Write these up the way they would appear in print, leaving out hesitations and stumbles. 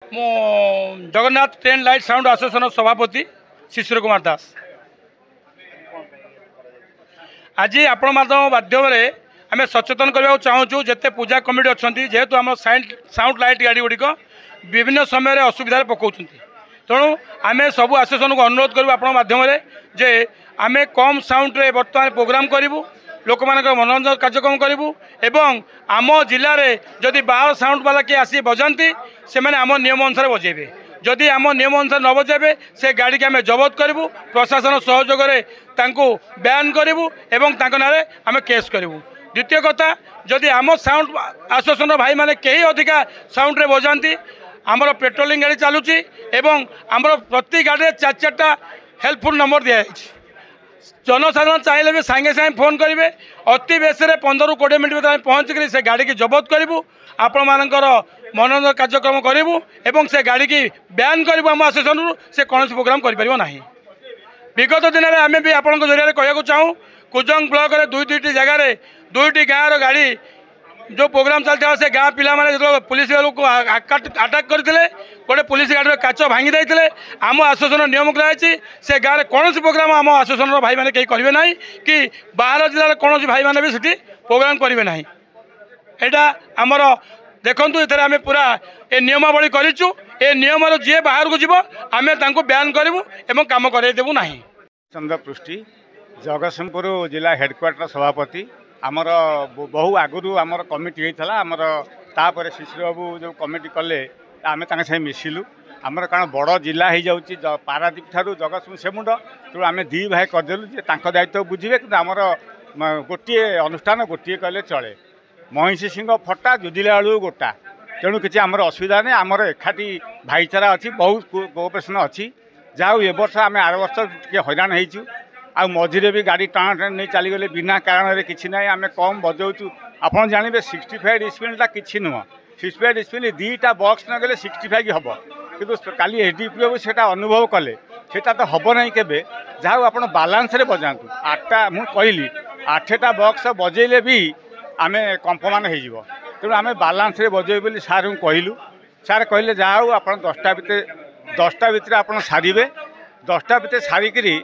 मु Jagannath train light sound association सभापति शिशिर कुमार दास। आज आपण माध्यम आम सचेतन करने चाहूँ जिते पूजा कमिटी अच्छा जेहेतु आम साउंड लाइट गाड़ी गुड़िक विभिन्न समय असुविधा पकाउं तेणु आम सब एसोसिएशन को अनुरोध करूँ आपण माध्यम जे आम कम साउंड बर्तमान प्रोग्राम करूँ लोक मान मनोरंजन कार्यक्रम करूँ एवं आम जिले में जदि बाहर साउंड वाला किए आसी बजाती से आम नियम अनुसार बजेबे जदि आम नियम अनुसार न बजेबे से गाड़ी के आम जबत करूँ प्रशासन सहयोग बैन करूँ एवं ना आम केस करूँ। द्वितीय कथा जदि आम साउंड एसोसिएशन भाई मैंने कहीं अधिका साउंड रे बजाती आमर पेट्रोलिंग गाड़ी चलुची एवं आमर प्रति गाड़ी में चार चार्टा हेल्पफुल नंबर दिखाई जनसाधारण चाहिए भी सांगे सांगे फोन करेंगे अति बेस 15-20 मिनट भर पहुँचिक से गाड़ी की जबत करूँ आपण मानकर मनोरंजन कार्यक्रम करूँ एवं से गाड़ी की बैन करूँ आम एसोसिएशन से कौन प्रोग्राम करना। विगत दिन में आम भी आपण जरिए कहूँ चाहूँ कुजंग ब्लॉक में दुईटी जगार दुईटी गाँव गाड़ी जो प्रोग्राम चलता से गाँ पिला जो पुलिस को अटैक करते गोटे पुलिस गाड़ी काच भांगी देते आम एसोसिएशन नियम कराई से गाँव में कौन प्रोग्राम आम एसोसिएशन भाई मैंने कहीं करेंगे ना कि बाहर जिले कौन भाई मैंने भी सीटी प्रोग्राम करेंगे ना। यहाँ आमर देखु ये आम पूरा ए नियमावली करूँ ए नियम जी बाहर को जीव आम बैन करूँ एवं कम करदेबू ना। चंद्र पृष्टि जगतसिंहपुर जिला हेडक्वार्टर सभापति आमर बहु आगु आमर कमिटी होता आमर तापर शिशिर बाबू जो कमिटी कले आम साथ मिसिलु आमर कारण बड़ जिला हो जाऊँगी पारादीप ठारू जगतसिंह सेमुंड तेणु आम दी भाई करदेलु जे दायित्व बुझे कि आमर गोटे अनुष्ठान गोटे कहले चले महिषी सिंह फटा जुदिला आलू गोटा तेणु किसी आमर असुविधा नहीं आमर एकाठी भाईचारा अच्छी बहुत कोऑपरेशन अच्छी जाऊ ए वर्ष आम आर वर्ष टे हैरान होइछु आ मझिरे भी गाड़ी टाण टाण नहीं चलीगले बिना कारण किसी ना आम कम बजाऊँ आपड़ जानवे 65 डिस्प्लेटा कि नुह 65 डिस्प्ले दीटा बक्स न गले 65 हम कि काली एसडीपी बाबू से अनुभव कले सेटा तो हम ना के जहाँ आप बालांस बजातु 8टा मुझे कहली 8टा बक्स बजेले भी आम कंपमान हो तेणु आम बालांस बजे बोली सार को कहलु सार कहले जहाँ आप 10टा भितर आप सारे 10टा भितर सारिकी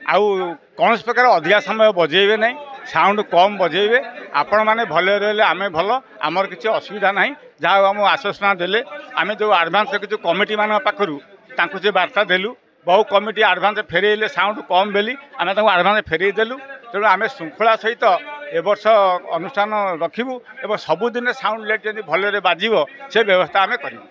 आउ कौन प्रकार अधिका समय बजेबे नहीं साउंड कम बजेबे आपण मैंने भले रहे आम भल आमर किसी असुविधा ना जहाँ आम आश्वासन देले आम जो आडभांस रखी कमिटी मान पाखु से बार्ता देलु बहु कमिटी आडभांस फेरइले साउंड कम बेली आम आडभांस फेरईदेलु तेणु आम श्रृंखला सहित ए वर्ष अनुष्ठान रखिबू एवं सबुदिन साउंड लाइट जब भले बाजिब से व्यवस्था आम करूँ।